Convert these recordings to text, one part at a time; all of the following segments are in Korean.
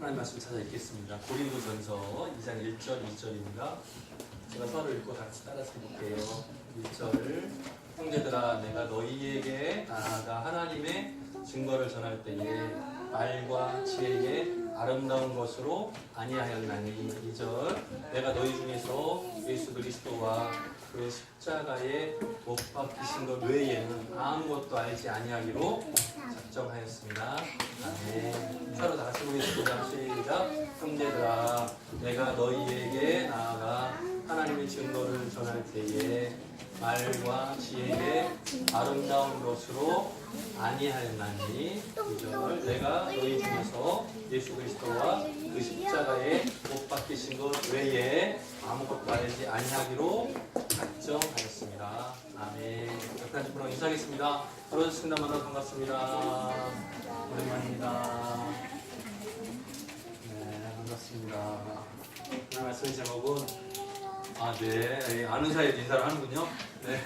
하나님 말씀 찾아 읽겠습니다. 고린도전서 2장 1절 2절입니다. 제가 서를 읽고 같이 따라서 볼게요. 1절 형제들아 내가 너희에게 나아가 하나님의 증거를 전할 때에 말과 지혜에 아름다운 것으로 아니하였나니. 2절 내가 너희 중에서 예수 그리스도와 그 십자가에 못 박히신 것 외에는 아무것도 알지 아니하기로 작정하였습니다. 아멘. 서로 다 같이 보겠습니다. 시작. 형제들아 내가 너희에게 나아가 하나님의 증거를 전할 때에 말과 지혜에 아름다운 것으로 아니하였나니. 2절 내가 너희 중에서 예수 그리스도와 그 십자가에 못 박히신 것 외에 아무것도 알지 아니하기로 작정하였습니다. 아멘. 역한 집으로 인사하겠습니다. 떨어졌습니다. 만나 반갑습니다. 오랜만입니다. 네, 반갑습니다. 오늘 말씀의 제목은 네. 아는 사이에 인사를 하는군요. 네.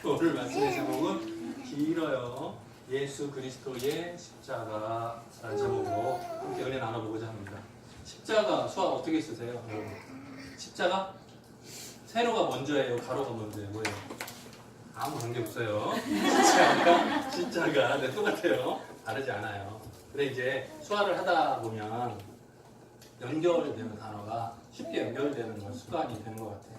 오늘 말씀의 제목은 길어요. 예수 그리스도의 십자가라는 제목으로 함께 은혜 나눠보고자 합니다. 십자가 수학 어떻게 쓰세요? 십자가? 세로가 먼저예요? 가로가 먼저예요? 뭐예요? 아무 관계 없어요. 십자가 네, 똑같아요. 다르지 않아요. 근데 이제 수화를 하다 보면 연결되는 단어가 쉽게 연결되는 건 습관이 되는 것 같아요.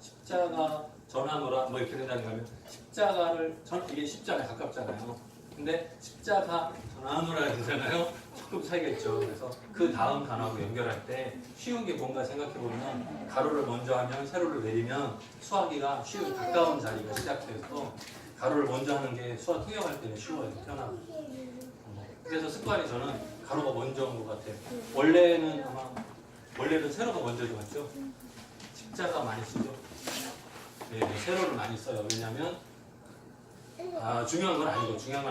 십자가 전하노라 뭐 이렇게 된다는 거면 십자가를 이게 십자가에 가깝잖아요. 근데 십자가 전하노라 되잖아요. 조금 차이가 있죠. 그래서 그 다음 단어하고 연결할 때 쉬운 게 뭔가 생각해보면 가로를 먼저 하면 세로를 내리면 수하기가 쉬운 가까운 자리가 시작돼서 가로를 먼저 하는 게 수화 통역할 때는 쉬워요. 편하고. 그래서 습관이 저는 가로가 먼저 온 것 같아요. 원래는 세로가 먼저인 것 같죠? 십자가 많이 쓰죠? 네, 세로를 많이 써요. 왜냐면 중요한 건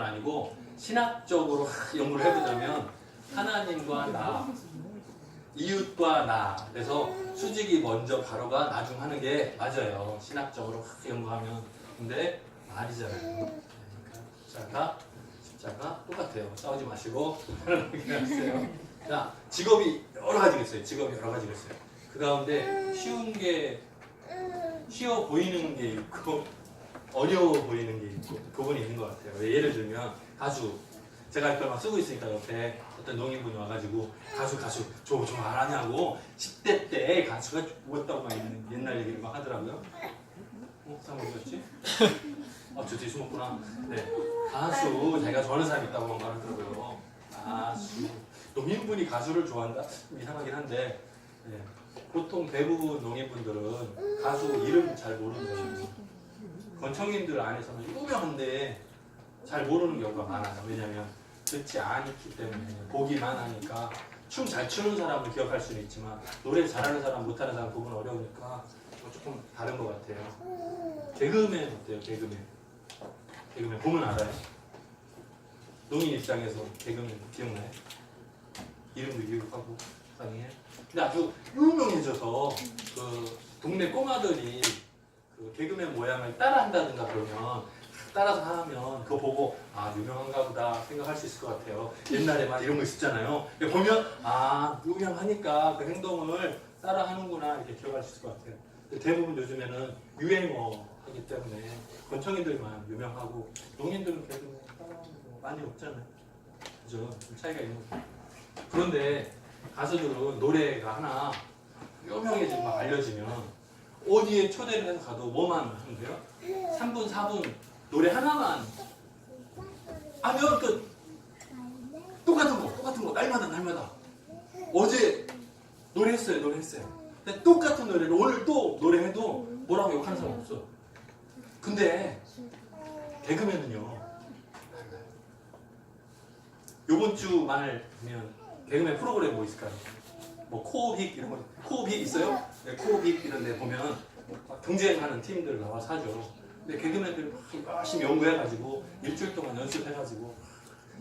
아니고 신학적으로 연구를 해보자면 하나님과 나, 이웃과 나, 그래서 수직이 먼저 가로가 나중 하는 게 맞아요. 신학적으로 연구하면. 근데 말이잖아요. 그러니까 십자가 똑같아요. 싸우지 마시고 편안하게 하세요. 자, 직업이 여러 가지가 있어요. 그 가운데 쉬워 보이는 게 있고 어려워 보이는 게 있고 그분이 있는 것 같아요. 예를 들면 가수, 제가 이걸 막 쓰고 있으니까 옆에 어떤 농인분이 와가지고 가수 저 안 하냐고 10대 때 가수가 죽었다고 막 옛날 얘기를 막 하더라고요. 상관없었지? 저 뒤에 숨었구나. 네, 가수 자기가 좋아하는 사람이 있다고 말하더라고요. 가수, 농인분이 가수를 좋아한다? 좀 이상하긴 한데 네. 보통 대부분 농인분들은 가수 이름 잘 모르는 거예요. 건청님들 안에서는 유명한데 잘 모르는 경우가 많아요. 왜냐하면 듣지 않기 때문에 보기만 하니까 춤 잘 추는 사람을 기억할 수는 있지만 노래 잘하는 사람 못하는 사람 그건 어려우니까 조금 다른 것 같아요. 개그맨 어때요? 개그맨 보면 알아요. 농인 입장에서 개그맨 기억나요? 이름도 기억하고 가능해요? 근데 아주 유명해져서 그 동네 꼬마들이 그 개그맨 모양을 따라한다든가 그러면 따라서 하면 그거 보고 유명한가 보다 생각할 수 있을 것 같아요. 옛날에 막 이런 거 있었잖아요. 보면 유명하니까 그 행동을 따라하는구나 이렇게 기억할 수 있을 것 같아요. 대부분 요즘에는 유행어 하기 때문에 건청인들만 유명하고 농인들은 개그맨 따라하는 거 많이 없잖아요. 그죠? 좀 차이가 있는 것 같아요. 그런데 가수들은 노래가 하나 유명해지고 막 알려지면 어디에 초대를 해서 가도 뭐만 하면 돼요? 3분, 4분 노래 하나만 하면 끝. 똑같은 거 날마다 어제 노래했어요. 근데 똑같은 노래를 오늘 또 노래해도 뭐라고 욕하는 사람 없어. 근데 개그맨은요, 요번 주 말하면 개그맨 프로그램 뭐 있을까요? 뭐 코빅 이런 거, 코빅 있어요? 네, 코빅 이런 데 보면 경쟁하는 팀들 나와서 하죠. 근데 개그맨들이 막 열심히 연구해가지고 일주일 동안 연습해가지고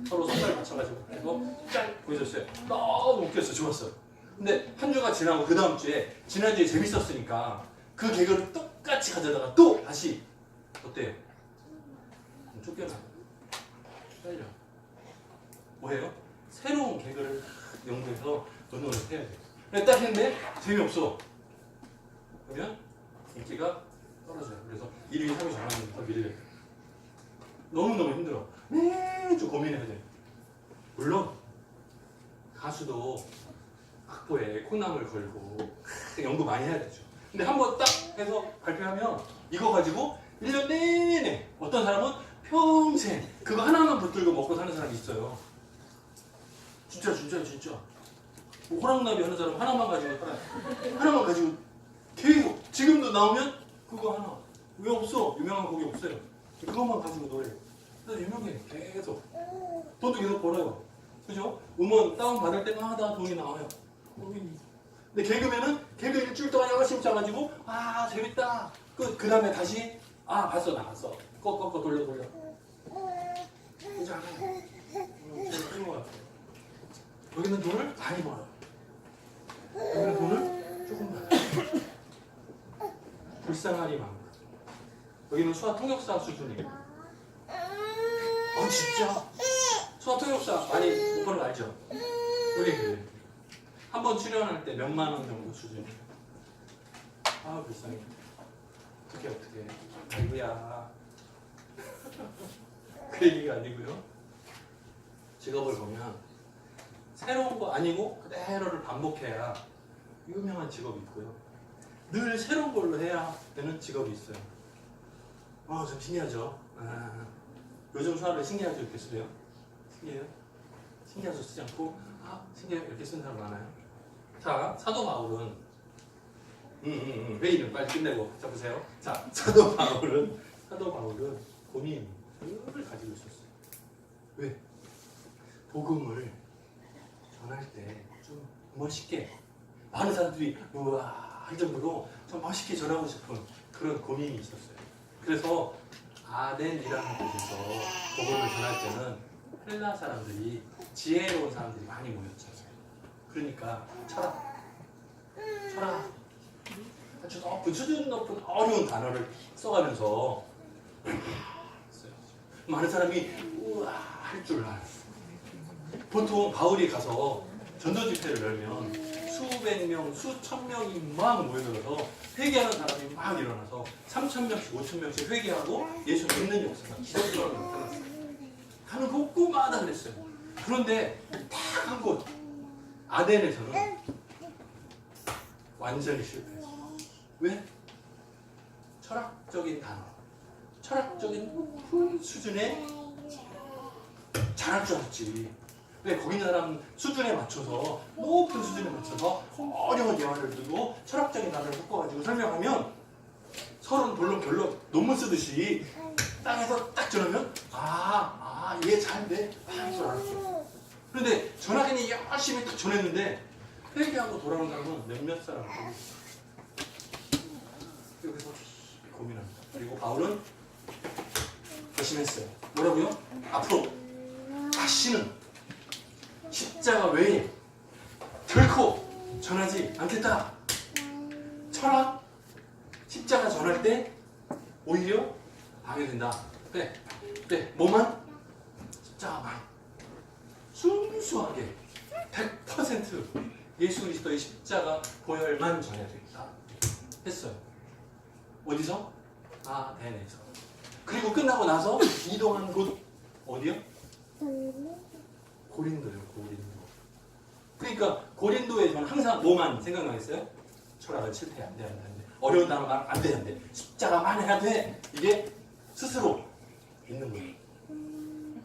서로 손발 맞춰가지고 해서 짠! 보여줬어요. 너무 웃겼어. 좋았어. 근데 한 주가 지나고 그 다음 주에 지난주에 재밌었으니까 그 개그를 똑같이 가져다가 또 다시 어때요? 쫓겨나. 잘려. 뭐예요? 새로운 개그를 연구해서 운동을 해야 돼. 근데 딱 했는데 재미없어. 그러면 인기가 떨어져요. 그래서 1위, 3위 정하면서 밀려요. 너무너무 힘들어. 매주 고민해야 돼. 물론 가수도 악보에 콩나물 걸고 연구 많이 해야 되죠. 근데 한번 딱 해서 발표하면 이거 가지고 1년 내내 어떤 사람은 평생 그거 하나만 붙들고 먹고 사는 사람이 있어요. 진짜. 뭐 호랑나비 하는 사람 하나만 가지고 살아요. 하나만 가지고 계속 지금도 나오면 그거 하나. 왜 없어? 유명한 곡이 없어요. 그것만 가지고 노래. 그래서 유명해. 계속. 돈도 계속 벌어요. 그죠? 음원 다운 받을 때마다 돈이 나와요. 근데 개그맨은 개그 일주일 동안 열심히 짜가지고 아 재밌다. 그 다음에 다시 아 봤어 나갔어. 꺼 돌려. 그지 않아요. 제가 그런 것 같아요. 여기는 돈을 많이 벌어요. 여기는 돈을 조금 벌어요. 불쌍하리만큼. 여기는 수학 통역사 수준이에요. 진짜 수학 통역사 많이 못 버는 거 알죠? 여기 그래요. 한 번 출연할 때 몇만 원 정도 수준이에요. 아 불쌍해. 어떻게 아이고야. 그 얘기가 아니고요. 직업을 보면 새로운 거 아니고 그대로를 반복해야 유명한 직업이 있고요. 늘 새로운 걸로 해야 되는 직업이 있어요. 좀 신기하죠? 요즘 수학을 신기하죠 이렇게 쓰세요? 신기해요? 신기하죠 쓰지 않고 신기해요 이렇게 쓰는 사람 많아요. 자, 사도 바울은 회의는 빨리 끝내고 자 보세요. 자, 사도 바울은 고민을 가지고 있었어요. 왜? 복음을 전할 때 좀 멋있게 많은 사람들이 우와 할 정도로 좀 멋있게 전하고 싶은 그런 고민이 있었어요. 그래서 아덴이라는 곳에서 복음을 전할 때는 헬라 사람들이 지혜로운 사람들이 많이 모였죠. 그러니까 철학 아주 높은 수준 높은 어려운 단어를 써가면서 많은 사람이 우와 할 줄 알았어. 보통 바울이 가서 전도 집회를 열면 수백 명, 수천 명이 막 모여들어서 회개하는 사람이 막 일어나서 3,000명씩, 5,000명씩 회개하고 예수 믿는 역사가 기적적으로 나타났어요. 가는 곳곳마다 그랬어요. 그런데 딱 한 곳 아덴에서는 완전히 실패했어요. 왜? 철학적인 단어, 철학적인 수준에 잘할 줄 알았지. 근데 거기 있는 사람 수준에 맞춰서 높은 수준에 맞춰서 어려운 대화를 들고 철학적인 단어를 섞어가지고 설명하면 서로는 별로 논문 쓰듯이 땅에서 딱 전하면 얘 잘 돼. 할 줄 알았어. 그런데 전화기니 열심히 딱 전했는데 회개하고 돌아오는 사람은 몇몇 사람. 여기서 고민합니다. 그리고 바울은 결심했어요. 뭐라고요? 앞으로 다시는 십자가 외에 결코 전하지 않겠다. 철학, 십자가 전할 때 오히려 방해된다. 그래, 뭐만? 십자가만. 순수하게 100% 예수 그리스도의 십자가 보혈만 전해야 되겠다. 했어요. 어디서? 아덴에서. 그리고 끝나고 나서 이동한 곳 어디요? 고린도요. 그러니까 고린도에 저는 항상 뭐만 생각나겠어요? 철학은 실패 안 돼. 어려운 단어 말 안 돼. 십자가만 해야 돼. 이게 스스로 있는 거예요.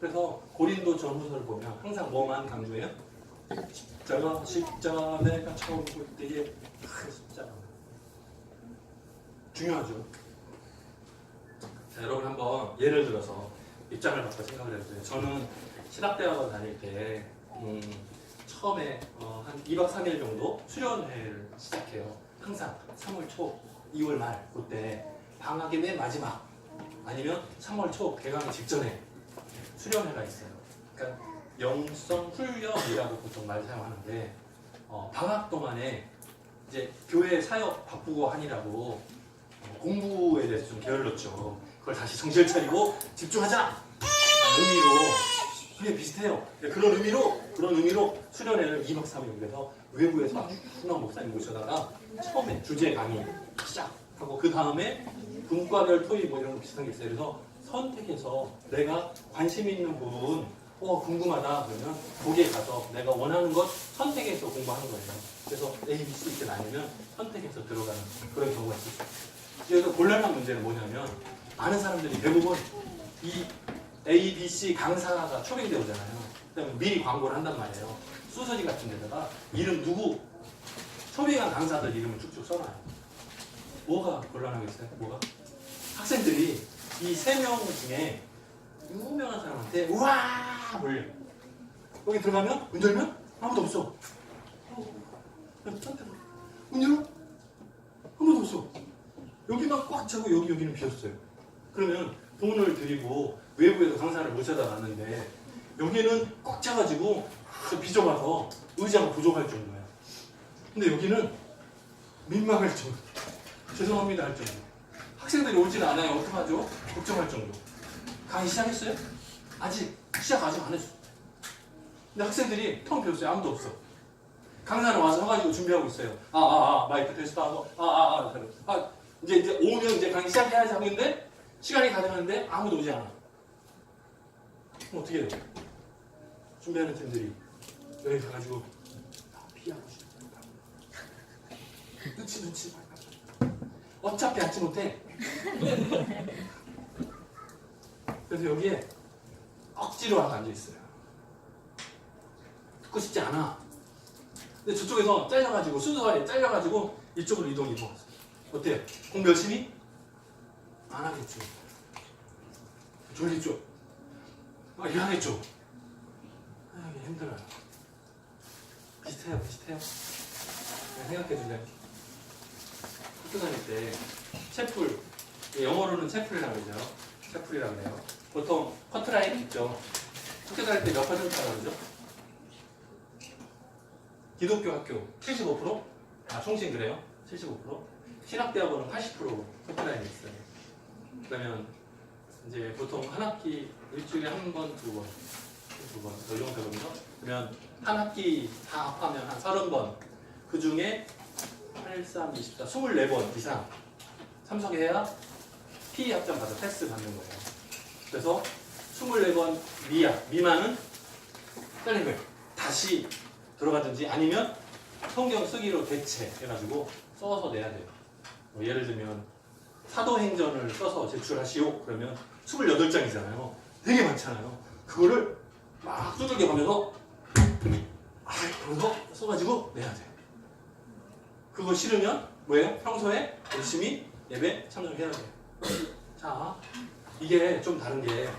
그래서 고린도 전후서를 보면 항상 뭐만 강조해요? 십자가 내가 처음 볼 때에 십자가. 중요하죠. 자, 여러분 한번 예를 들어서 입장을 바꿔 생각을 해보세요. 저는 신학대학원 다닐 때 처음에 한 2박 3일 정도 수련회를 시작해요. 항상 3월 초, 2월 말 그때 방학의 맨 마지막 아니면 3월 초 개강 직전에 수련회가 있어요. 그러니까 영성 훈련이라고 보통 말 사용하는데 방학 동안에 이제 교회 사역 바쁘고 하니라고 공부에 대해서 좀 게을렀죠. 그걸 다시 정신을 차리고 집중하자! 의미로 그게 비슷해요. 그런 의미로 수련회를 2박 3일 그래서 외부에서 훌륭한 목사님 모셔다가 처음에 주제 강의 시작하고 그 다음에 분과별 토익 뭐 이런 거 비슷한 게 있어요. 그래서 선택해서 내가 관심 있는 부분 궁금하다 그러면 거기에 가서 내가 원하는 것 선택해서 공부하는 거예요. 그래서 A, B, C 이렇게 나뉘면 선택해서 들어가는 그런 경우가 있어요. 그래서 곤란한 문제는 뭐냐면 많은 사람들이 대부분 이 A, B, C 강사가 초빙되어 오잖아요. 그다음에 미리 광고를 한단 말이에요. 소서지 같은 데다가 이름 누구 초빙한 강사들 이름을 쭉쭉 써놔요. 뭐가 곤란하겠어요? 뭐가? 학생들이 이 3명 중에 유명한 사람한테 우와 몰려. 거기 들어가면 문 열면 아무도 없어. 문 열어? 아무도 없어. 여기만 꽉 차고 여기는 비었어요. 그러면 돈을 들이고 외부에서 강사를 모셔다 놨는데 여기는 꽉 차가지고 비좁아서 의자가 부족할 정도예요. 근데 여기는 민망할 정도. 죄송합니다 할 정도. 학생들이 오지는 않아요. 어떡하죠? 걱정할 정도. 강의 시작했어요? 아직 시작 아직 안 했어. 근데 학생들이 텅 비었어요. 아무도 없어. 강사는 와서 서가지고 준비하고 있어요. 마이크 테스트하고 이제 오면 이제 강의 시작해야지 하고 있는데 시간이 다 되는데 아무도 오지 않아. 그럼 어떻게 해요? 준비하는 팀들이 여기 가가지고 피하고 싶다. 눈치 어차피 앉지 못해. 그래서 여기에 억지로 와서 앉아있어요. 듣고 싶지 않아. 근데 저쪽에서 잘려가지고 순서가 잘려가지고 이쪽으로 이동했어요. 어때요? 공부 열심히? 안 하겠죠. 졸리죠? 일하겠죠? 힘들어요. 비슷해요. 생각해줄래요? 학교 다닐 때 채플, 영어로는 채플이라고 그러죠. 채플이라고 해요. 보통 커트라인 있죠. 학교 다닐 때 몇 퍼센트라고 그러죠? 기독교 학교 75%? 총신 그래요? 75%? 신학대학원은 80% 커트라인이 있어요. 그러면 이제 보통 한 학기 일주일에 한 번, 두 번, 이 정도 되거든요. 그러면 한 학기 다 합하면 한 30번. 그 중에 8, 3, 24, 24번 이상 참석해야 P 합정 받아 패스 받는 거예요. 그래서 24번 미만은 잘린 거예요. 다시 들어가든지 아니면 성경 쓰기로 대체해가지고 써서 내야 돼요. 예를 들면 사도행전을 써서 제출하시오 그러면 28장이잖아요. 되게 많잖아요. 그거를 막 두들겨 가면서 그래서 써가지고 내야 돼요. 그거 싫으면 뭐예요? 평소에 열심히 예배 참석해야 돼요. 자, 이게 좀 다른 게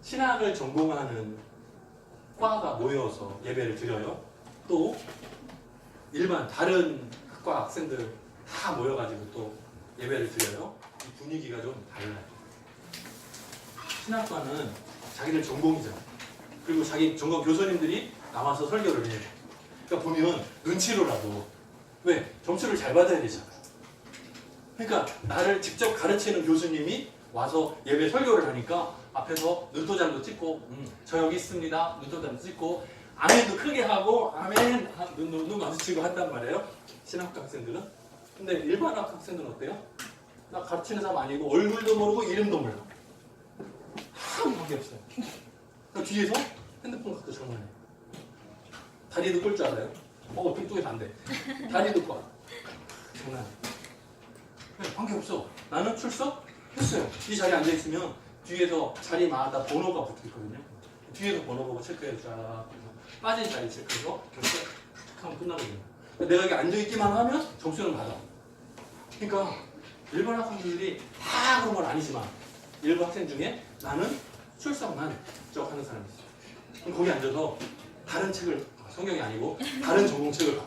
신학을 전공하는 과가 모여서 예배를 드려요. 또 일반 다른 학과 학생들 다 모여가지고 또 예배를 드려요. 이 분위기가 좀 달라요. 신학과는 자기들 전공이잖아요. 그리고 자기 전공 교수님들이 나와서 설교를 해요. 그러니까 보면 눈치로라도 왜? 점수를 잘 받아야 되잖아요. 그러니까 나를 직접 가르치는 교수님이 와서 예배 설교를 하니까 앞에서 눈도장도 찍고 저 여기 있습니다. 눈도장도 찍고 아멘도 크게 하고 아멘 눈 마주치고 한단 말이에요. 신학과 학생들은. 근데 일반 학생들은 어때요? 나 가르치는 사람 아니고 얼굴도 모르고 이름도 몰라. 아무것도 없어요. 그러니까 뒤에서 핸드폰 갖고 장난해. 다리도 끌 줄 알아요? 뚱뚱해서 안 돼. 다리도 꽈. 장난해. 관계 없어. 나는 출석했어요. 이 자리에 앉아있으면 뒤에서 자리마다 번호가 붙어있거든요. 뒤에서 번호 보고 체크해서 빠진 자리 체크해서 결제 하면 끝나거든요. 내가 여기 앉아있기만 하면 점수는 받아. 그러니까 일반 학생들이 다 그런 건 아니지만 일부 학생 중에 나는 출석만 쪽 하는 사람이 있어요. 그럼 거기 앉아서 다른 책을 성경이 아니고 다른 전공책을 봐.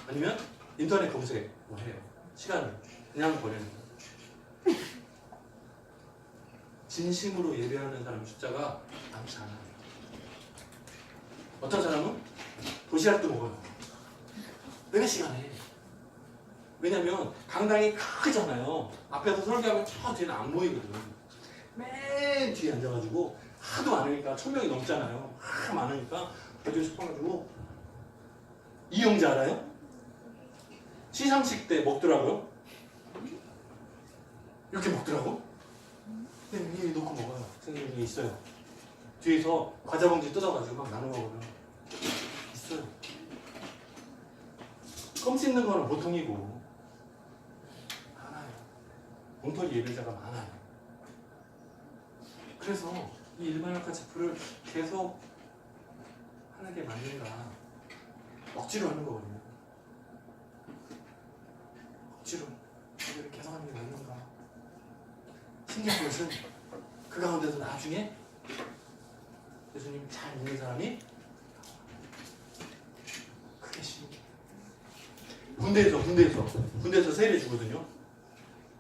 아니면 인터넷 검색 뭐 해요. 시간을 그냥 보내는 거예요. 진심으로 예배하는 사람 숫자가 많지 않아요. 어떤 사람은 도시락도 먹어요. 몇 시간에. 왜냐면 강당이 크잖아요. 앞에서 설교하면 저 뒤에는 안 보이거든. 맨 뒤에 앉아가지고 하도 많으니까 1000명이 넘잖아요. 하도 많으니까 도저히 싶어가지고 이영자 알아요? 시상식 때 먹더라고요. 이렇게 먹더라고. 근데 위에 놓고 먹어요. 선생님이 있어요. 뒤에서 과자 봉지 뜯어가지고 막 나눠 먹어요. 있어요. 껌 씹는 거는 보통이고 많아요. 엉터리 예배자가 많아요. 그래서 이 일반학과 체프를 계속 하는 게 맞는가? 억지로 하는 거거든요. 억지로 예배를 계속 하는 게 맞는가? 신기한 것은 그 가운데서 나중에 예수님 잘 믿는 사람이 크게 신기해요. 군대에서 세례 주거든요.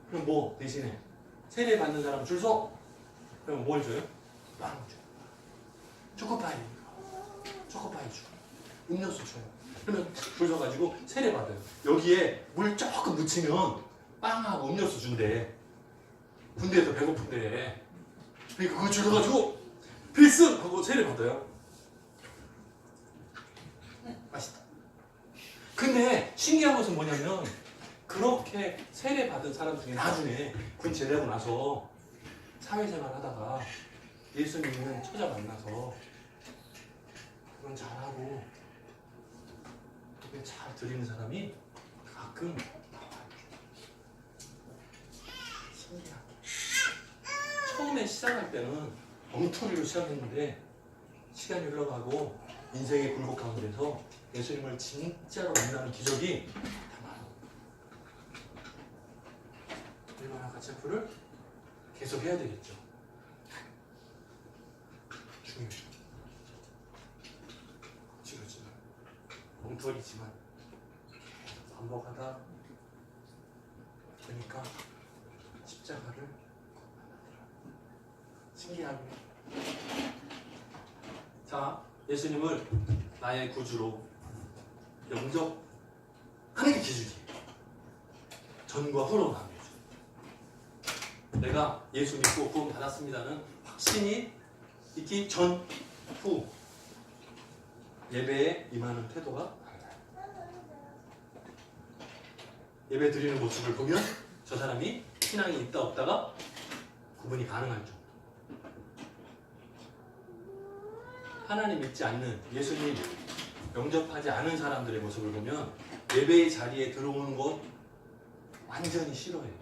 그럼 뭐 대신에 세례 받는 사람 줄 서? 그럼 뭘 줘요? 빵 줘요. 초코파이 줘요. 음료수 줘요. 그러면 줄 서가지고 세례 받아요. 여기에 물 조금 묻히면 빵하고 음료수 준대. 군대에서 배고픈데. 그러니까 그거 줄 서가지고 필승! 하고 세례 받아요. 맛있다. 근데 신기한 것은 뭐냐면 그렇게 세례 받은 사람 중에 나중에 군 제대하고 나서 사회생활 하다가 예수 믿는 처자 만나서 그건 잘하고 되게 잘 드리는 사람이 가끔 나와요. 신기하게. 처음에 시작할 때는 엉터리로 시작했는데 시간이 흘러가고 인생의 굴곡 가운데서 예수님을 진짜로 만나는 기적이 많아요. 일반학과 체프를 계속 해야 되겠죠. 중요해요. 억지로지만 엉터리지만 반복하다 보니까 십자가를 신기하게. 자, 예수님을 나의 구주로 영접하는 게 기준이에요. 전과 후로 나누죠. 내가 예수 믿고 구원 받았습니다는 확신이 있기 전, 후 예배에 임하는 태도가 달라요. 예배 드리는 모습을 보면 저 사람이 신앙이 있다 없다가 구분이 가능할 정도. 하나님 믿지 않는, 예수님 영접하지 않은 사람들의 모습을 보면 예배의 자리에 들어오는 것 완전히 싫어해요.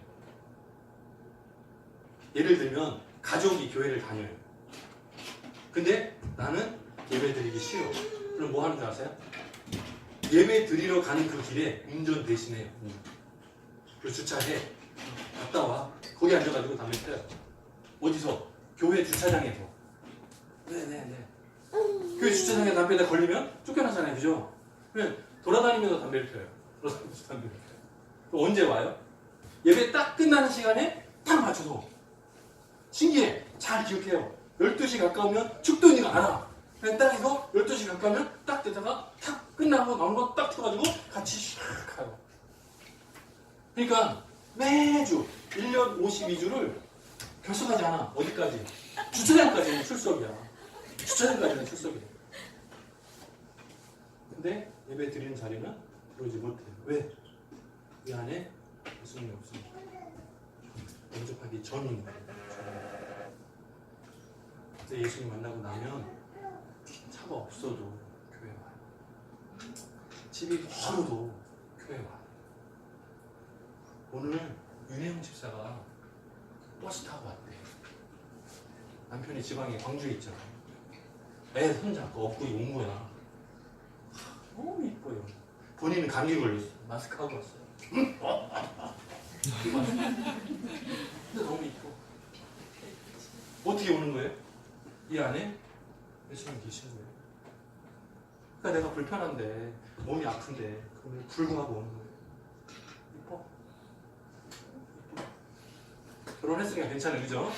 예를 들면 가족이 교회를 다녀요. 근데 나는 예배 드리기 싫어. 그럼 뭐 하는 줄 아세요? 예배 드리러 가는 그 길에 운전 대신해요. 그 주차해. 갔다 와. 거기 앉아가지고 담배 피워요. 어디서? 교회 주차장에서. 네네네. 교회 주차장에 담배에다 걸리면 쫓겨나잖아요. 그죠? 그러면 돌아다니면서 담배를 피워요. 돌아다니면서 담배를 피워요. 그럼 언제 와요? 예배 딱 끝나는 시간에 딱 맞춰서. 신기해. 잘 기억해요. 12시 가까우면 축도니까 알아. 그냥 딱 해서 12시 가까우면 딱 되다가 탁 끝나고 나온 거 딱 펴가지고 같이 샥 가요. 그러니까 매주 1년 52주를 결석하지 않아. 어디까지? 주차장까지는 출석이야. 주차장까지는 출석이에요. 근데 예배 드리는 자리는 들어오지 못해요. 왜? 이 안에 예수님이 없습니다. 영접하기 전인 거예요. 그래서 예수님 만나고 나면 차가 없어도 교회 와요. 집이 멀어도 교회 와요. 오늘 윤혜영 집사가 버스 타고 왔대. 남편이 지방에 광주에 있잖아. 애 손잡고 업고 온 거야. 너무 이뻐요. 본인은 감기 걸렸어. 마스크 하고 왔어요. 근데 너무 이뻐. 어떻게 오는 거예요? 이 안에 예수님 계신 거예요. 그러니까 내가 불편한데, 몸이 아픈데, 그러면 불금하고 오는 거예요. 이뻐. 결혼했으니까 괜찮아요, 그죠?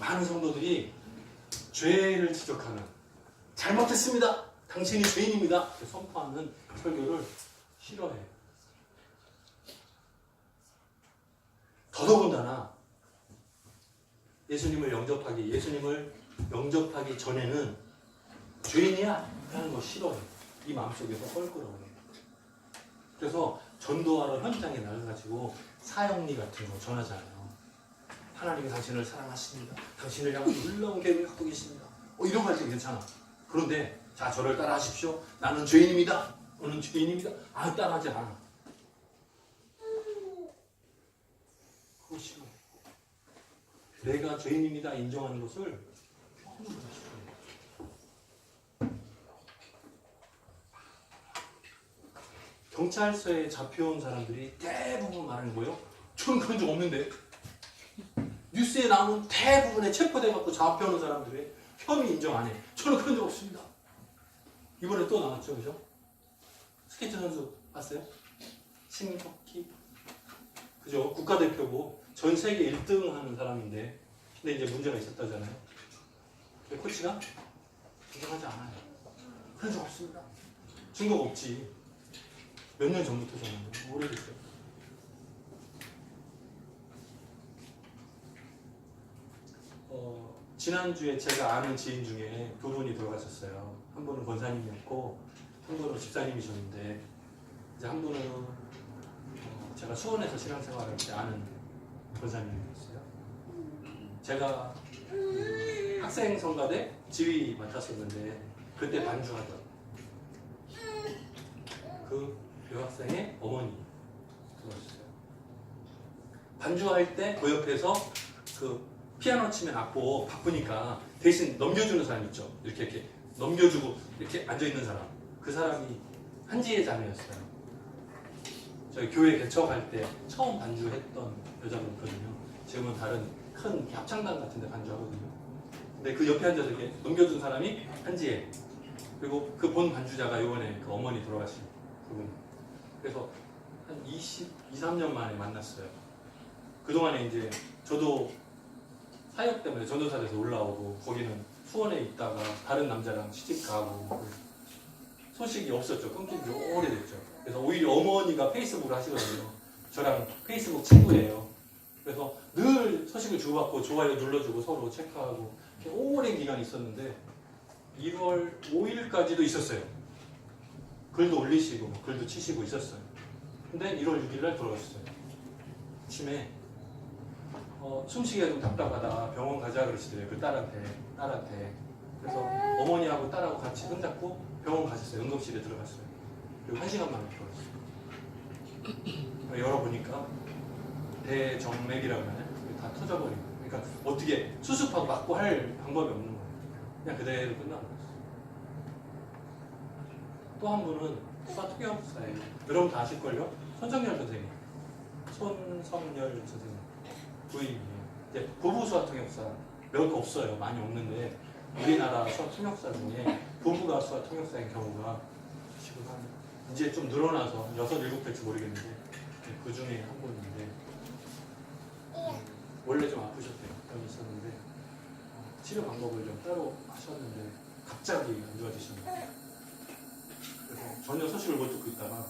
많은 성도들이 죄를 지적하는, 잘못했습니다, 당신이 죄인입니다 선포하는 설교를 싫어해요. 더더군다나 예수님을 영접하기 전에는 죄인이야 하는 거 싫어요. 이 마음속에서 껄끄러워요. 그래서 전도하러 현장에 나가가지고 사형리 같은 거 전하잖아요. 하나님이 당신을 사랑하십니다. 당신을 향한 놀라운 계획을 갖고 계십니다. 이런 거 할 때 괜찮아. 그런데 자, 저를 따라 하십시오. 나는 죄인입니다. 너는 죄인입니다. 따라하지 않아. 그거 싫어. 내가 죄인입니다 인정하는 것을 너무 싫어요. 경찰서에 잡혀온 사람들이 대부분 말하는 거예요. 저는 그런 적 없는데. 뉴스에 나오는 대부분의 체포돼갖고 잡혀오는 사람들의 혐의 인정 안 해. 저는 그런 적 없습니다. 이번에 또 나왔죠, 그죠? 스케이트 선수 봤어요? 신석희, 그죠? 국가대표고 전 세계 1등 하는 사람인데, 근데 이제 문제가 있었다잖아요. 코치가 인정하지 않아요. 그런 적 없습니다. 증거가 없지. 몇 년 전부터잖아요. 오래됐어요. 지난주에 제가 아는 지인 중에 두 분이 돌아가셨어요. 한 분은 권사님이었고 한 분은 집사님이셨는데, 이제 한 분은 제가 수원에서 신앙생활할 때 아는 권사님이었어요. 제가 학생 성가대 지휘 맡았었는데 그때 반주하던 그 여학생의 어머니 들어오셨어요. 반주할 때 그 옆에서 그 피아노 치면 악보 바쁘니까 대신 넘겨주는 사람 있죠. 이렇게 넘겨주고 이렇게 앉아있는 사람. 그 사람이 한지혜 자매였어요. 저희 교회 개척할 때 처음 반주했던 여자분이거든요. 지금은 다른 큰 합창단 같은 데 반주하거든요. 근데 그 옆에 앉아서 이렇게 넘겨준 사람이 한지혜. 그리고 그 본 반주자가 이번에 그 어머니 돌아가신 그분. 그래서 한 23년 만에 만났어요. 그동안에 이제 저도 사역 때문에 전도사에서 올라오고 거기는 수원에 있다가 다른 남자랑 시집 가고 소식이 없었죠. 끊긴 지 오래됐죠. 그래서 오히려 어머니가 페이스북을 하시거든요. 저랑 페이스북 친구예요. 그래서 늘 소식을 주고받고 좋아요 눌러주고 서로 체크하고 오랜 기간이 있었는데 1월 5일까지도 있었어요. 글도 올리시고 글도 치시고 있었어요. 근데 1월 6일날 돌아가셨어요. 아침에 숨쉬기가 좀 답답하다 병원 가자 그러시더래요. 그 딸한테. 그래서 어머니하고 딸하고 같이 손잡고 병원 가셨어요. 응급실에 들어갔어요. 그리고 1시간 만에 들어갔어요. 열어보니까 대정맥이라고 하나요? 다 터져버린 거예요. 그러니까 어떻게 수습하고 막고 할 방법이 없는 거예요. 그냥 그대로 끝나는 거였어요. 또 한 분은 수화통역사예요. 여러분 다 아실걸요? 손정열 선생님. 손성열 선생님. 부인이에요. 이제 부부 수화통역사 몇 없어요. 많이 없는데 우리나라 수화통역사 중에 부부가 수화통역사인 경우가 지금 한 이제 좀 늘어나서 6, 7대지 모르겠는데 그 중에 한 분인데 원래 좀 아프셨대요. 병이 있었는데 치료 방법을 좀 따로 하셨는데 갑자기 안 좋아지셨는데 그래서 전혀 소식을 못 듣고 있다가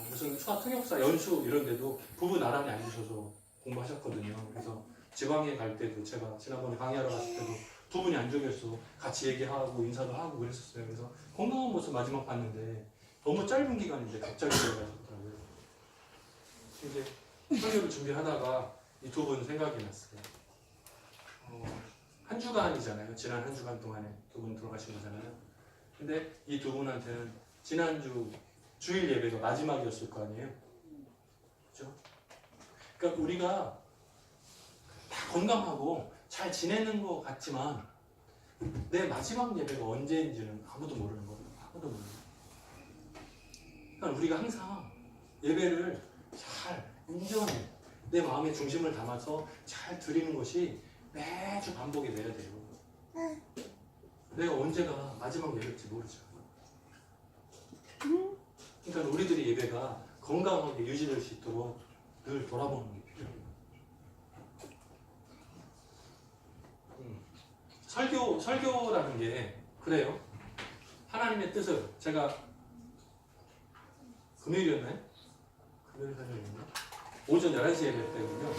무슨 수화통역사 연수 이런 데도 부부 나란히 앉으셔서 공부하셨거든요. 그래서 지방에 갈 때도 제가 지난번에 강의하러 갔을 때도 두 분이 앉아 계셔서 같이 얘기하고 인사도 하고 그랬었어요. 그래서 건강한 모습 마지막 봤는데 너무 짧은 기간인데 갑자기 돌아가셨더라고요. 이제 설교를 준비하다가 이 두 분 생각이 났어요. 한 주간이잖아요. 지난 한 주간 동안에 두 분 돌아가신 거잖아요. 근데 이 두 분한테는 지난주 주일 예배가 마지막이었을 거 아니에요. 그렇죠? 그러니까 우리가 다 건강하고 잘 지내는 것 같지만 내 마지막 예배가 언제인지는 아무도 모르는 거예요. 아무도 모르는 거예요. 그러니까 우리가 항상 예배를 잘 온전히 내 마음의 중심을 담아서 잘 드리는 것이 매주 반복이 돼야 돼요. 내가 언제가 마지막 예배일지 모르죠. 그러니까 우리들의 예배가 건강하게 유지될 수 있도록 늘 돌아보는 게 필요해요. 설교라는 게 그래요. 하나님의 뜻을 제가 금요일이었나요? 금요일 설교였나? 오전 11시에 예배 때군요.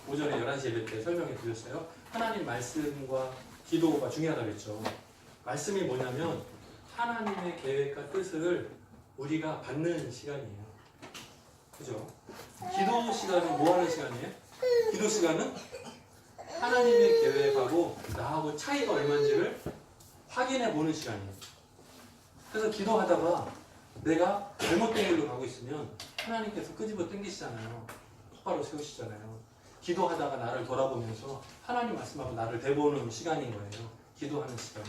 오전에 11시 예배 때 설명해 드렸어요. 하나님 말씀과 기도가 중요하다고 했죠. 말씀이 뭐냐면 하나님의 계획과 뜻을 우리가 받는 시간이에요. 그죠? 기도 시간은 뭐 하는 시간이에요? 기도 시간은 하나님의 계획하고 나하고 차이가 얼마인지를 확인해 보는 시간이에요. 그래서 기도하다가 내가 잘못된 길로 가고 있으면 하나님께서 끄집어 당기시잖아요. 똑바로 세우시잖아요. 기도하다가 나를 돌아보면서 하나님 말씀하고 나를 되보는 시간인 거예요. 기도하는 시간이.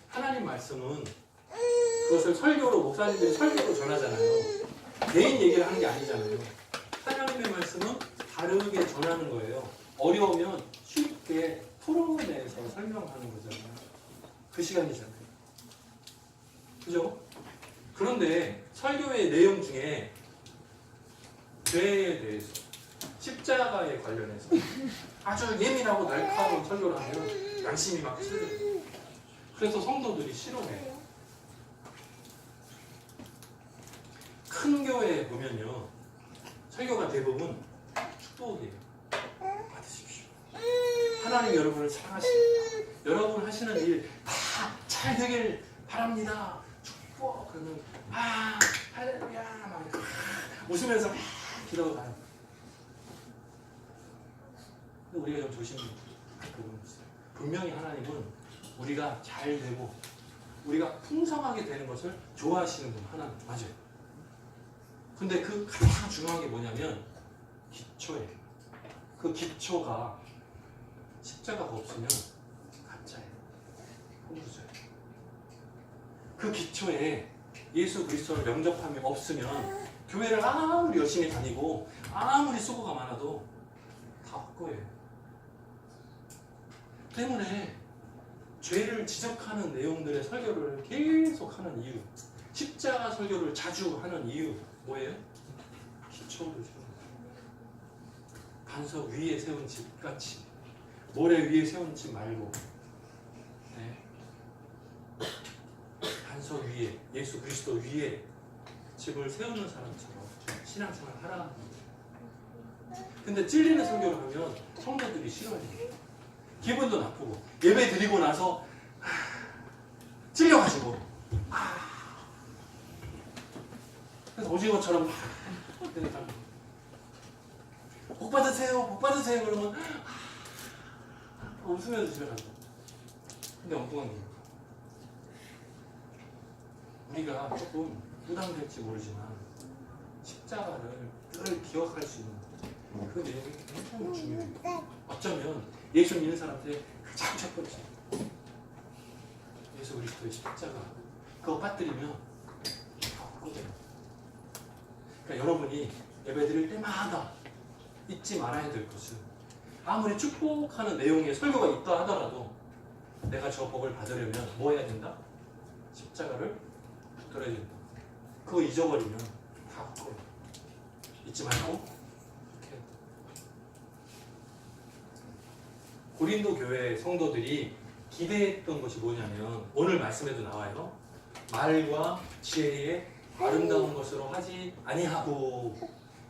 하나님 말씀은 그것을 설교로 목사님들이 설교로 전하잖아요. 개인 얘기를 하는 게 아니잖아요. 하나님의 말씀은 다르게 전하는 거예요. 어려우면 쉽게 풀어내서 설명하는 거잖아요. 그 시간이잖아요. 그죠? 그런데 설교의 내용 중에 죄에 대해서 십자가에 관련해서 아주 예민하고 날카로운 설교를 하면 양심이 막 찔려요. 그래서 성도들이 싫어해요. 큰 교회에 보면요, 설교가 대부분 축복이에요. 받으십시오. 하나님 여러분을 사랑하십니다. 여러분 하시는 일 다 잘 되길 바랍니다. 축복. 그러면 할렐루야 막 웃으면서 기도가 가요. 근데 우리가 좀 조심해야 돼요. 분명히 하나님은 우리가 잘 되고 우리가 풍성하게 되는 것을 좋아하시는 분 하나님 맞아요. 근데 그 가장 중요한 게 뭐냐면 기초예요. 그 기초가 십자가가 없으면 가짜예요. 홍수예요. 그 기초에 예수 그리스도를 영접함이 없으면 교회를 아무리 열심히 다니고 아무리 수고가 많아도 다 헛거예요. 때문에 죄를 지적하는 내용들의 설교를 계속 하는 이유, 십자가 설교를 자주 하는 이유 뭐예요? 기초를 세우는 거예요. 반석 위에 세운 집같이 모래 위에 세운 집 말고 네. 반석 위에 예수 그리스도 위에 집을 세우는 사람처럼 신앙생활을 하라. 근데 찔리는 설교를 하면 성도들이 싫어해요. 기분도 나쁘고 예배 드리고 나서 찔려가지고 그래서 오징어처럼 복 받으세요, 복 받으세요 그러면 웃으면서 집에 간다. 근데 엉뚱한 게 우리가 조금 부담될지 모르지만 십자가를 늘 기억할 수 있는 그 내용이 굉장히 중요해요. 어쩌면 예수 믿는 사람한테 가장 첫 번째 예수 그리스도의 십자가 그거 빠뜨리면 다 없거든요. 그러니까 여러분이 예배 드릴 때마다 잊지 말아야 될 것은 아무리 축복하는 내용의 설교가 있다 하더라도 내가 저 복을 받으려면 뭐 해야 된다? 십자가를 붙들어야 된다. 그거 잊어버리면 다 없거든요. 잊지 말고 이렇게 고린도 교회 성도들이 기대했던 것이 뭐냐면 오늘 말씀에도 나와요. 말과 지혜의 아름다운 것으로 하지 아니하고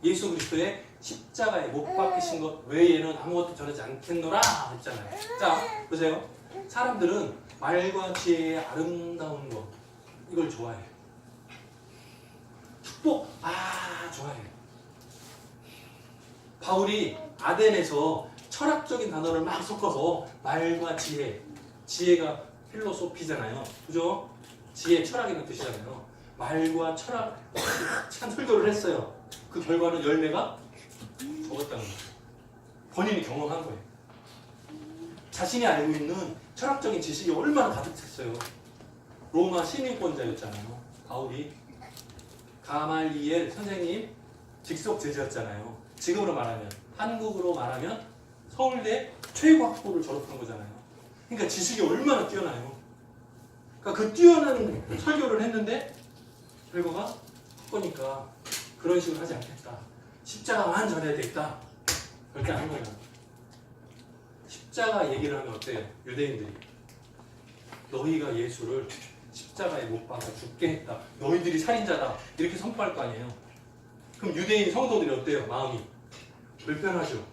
예수 그리스도의 십자가에 못 박히신 것 외에는 아무것도 전하지 않겠노라 했잖아요. 자, 보세요. 사람들은 말과 지혜의 아름다운 것 이걸 좋아해요. 축복 좋아해요. 바울이 아덴에서 철학적인 단어를 막 섞어서 말과 지혜, 지혜가 필로소피잖아요. 그죠? 지혜, 철학이라는 뜻이잖아요. 말과 철학 참 설교를 했어요. 그 결과는 열매가 적었다는 거예요. 본인이 경험한 거예요. 자신이 알고 있는 철학적인 지식이 얼마나 가득했어요. 로마 시민권자였잖아요. 바울이 가말리엘 선생님 직속 제자였잖아요. 지금으로 말하면 한국으로 말하면 서울대 최고 학부를 졸업한 거잖아요. 그러니까 지식이 얼마나 뛰어나요. 그러니까 그 뛰어난 설교를 했는데 결과가 거니까 그런 식으로 하지 않겠다. 십자가만 전해야 되겠다. 그렇게 하는 거예요. 십자가 얘기를 하면 어때요? 유대인들이 너희가 예수를 십자가에 못 박아 죽게 했다. 너희들이 살인자다. 이렇게 선포할 거 아니에요. 그럼 유대인 성도들이 어때요? 마음이 불편하죠.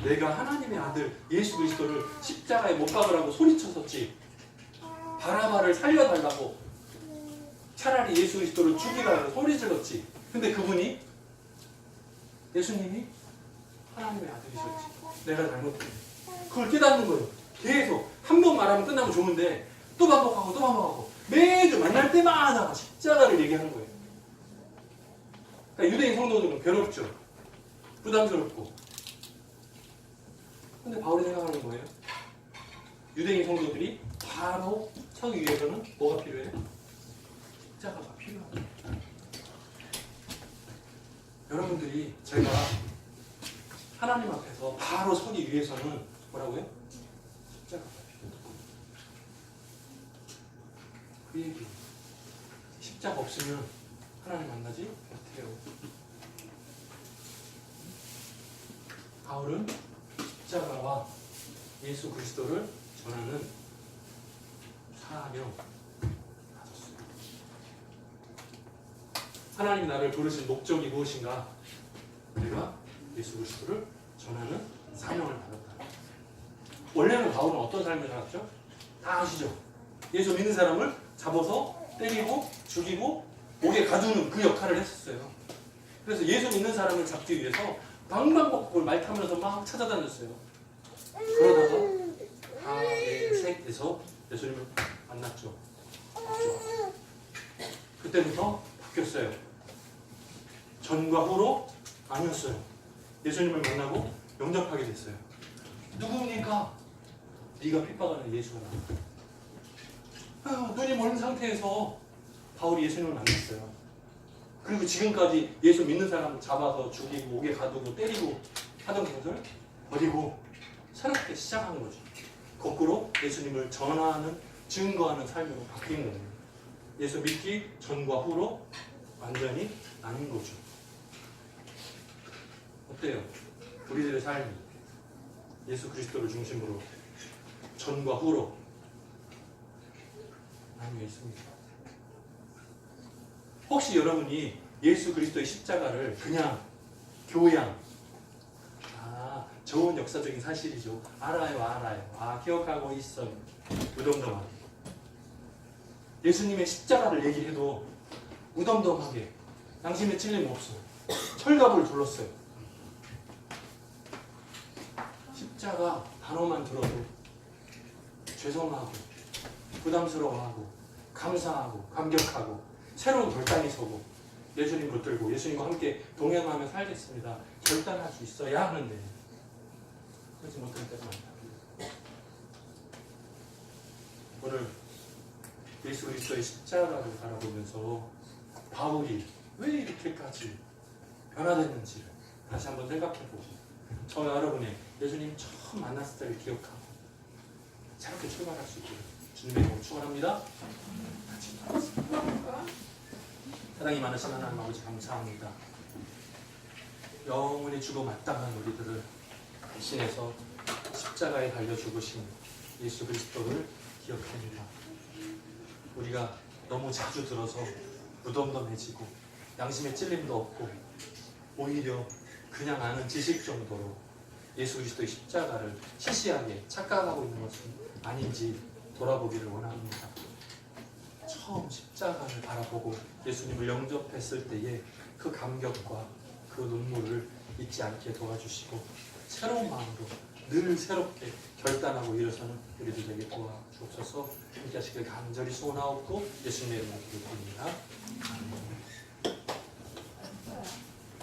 내가 하나님의 아들 예수 그리스도를 십자가에 못 박으라고 소리쳤었지. 바라바를 살려달라고 차라리 예수 그리스도를 죽이라고 소리 질렀지. 근데 그분이 예수님이 하나님의 아들이셨지. 내가 잘못했지. 그걸 깨닫는 거예요. 계속 한 번 말하면 끝나면 좋은데 또 반복하고 또 반복하고 매주 만날 때마다 십자가를 얘기하는 거예요. 그러니까 유대인 성도들은 괴롭죠. 부담스럽고. 근데 바울이 생각하는 거예요. 유대인 성도들이 바로 서기 위해서는 뭐가 필요해요? 십자가가 필요하다. 여러분들이 제가 하나님 앞에서 바로 서기 위해서는 뭐라고요? 십자가가 필요하다. 그 얘기. 십자가 없으면 하나님 만나지 못해요. 바울은 십자가와 예수 그리스도를 전하는 사명 가졌어요. 하나님이 나를 부르신 목적이 무엇인가? 내가 예수 그리스도를 전하는 사명을 받았다. 원래는 바울은 어떤 삶을 살았죠? 다 아시죠? 예수 믿는 사람을 잡아서 때리고 죽이고 옥에 가두는 그 역할을 했었어요. 그래서 예수 믿는 사람을 잡기 위해서 방방곡곡을 말 타면서 막 찾아다녔어요. 그러다가 다메섹에서 예수님을 만났죠. 그때부터 바뀌었어요. 전과 후로 아니었어요. 예수님을 만나고 영접하게 됐어요. 누굽니까? 네가 핍박하는 예수가 나. 눈이 멀은 상태에서 바울이 예수님을 만났어요. 그리고 지금까지 예수 믿는 사람 잡아서 죽이고 옥에 가두고 때리고 하던 것을 버리고 새롭게 시작하는 거죠. 거꾸로 예수님을 전하는 증거하는 삶으로 바뀐 거예요. 예수 믿기 전과 후로 완전히 나뉜 거죠. 어때요? 우리들의 삶이 예수 그리스도를 중심으로 전과 후로 나뉘어 있습니다. 혹시 여러분이 예수 그리스도의 십자가를 그냥 교양, 좋은 역사적인 사실이죠. 알아요. 기억하고 있어요. 무덤덤하게. 예수님의 십자가를 얘기해도 무덤덤하게 양심에 찔림 없어. 철갑을 둘렀어요. 십자가 단어만 들어도 죄송하고 부담스러워하고 감사하고 감격하고 새로운 결단이 서고 예수님 붙들고 예수님과 함께 동행하며 살겠습니다. 결단할 수 있어야 하는데 그렇지 못할 때가 많다. 오늘 예수 그리스도의 십자가를 바라보면서 바울이 왜 이렇게까지 변화됐는지를 다시 한번 생각해보고 저와 여러분의 예수님 처음 만났을 때를 기억하고 새롭게 출발할 수 있기를 주님의 이름으로 축원합니다. 같이 기도하겠습니다. 사랑이 많으신 하나님 아버지 감사합니다. 영원히 죽어 마땅한 우리들을 대신해서 십자가에 달려 죽으신 예수 그리스도를 기억합니다. 우리가 너무 자주 들어서 무덤덤해지고 양심의 찔림도 없고 오히려 그냥 아는 지식 정도로 예수 그리스도의 십자가를 시시하게 착각하고 있는 것은 아닌지 돌아보기를 원합니다. 처음 십자가를 바라보고 예수님을 영접했을 때의 그 감격과 그 눈물을 잊지 않게 도와주시고 새로운 마음으로 늘 새롭게 결단하고 일어서는 우리들 되게 도와주옵소서. 함께 하시길 간절히 소원하옵고 예수님의 이름으로 기도드립니다.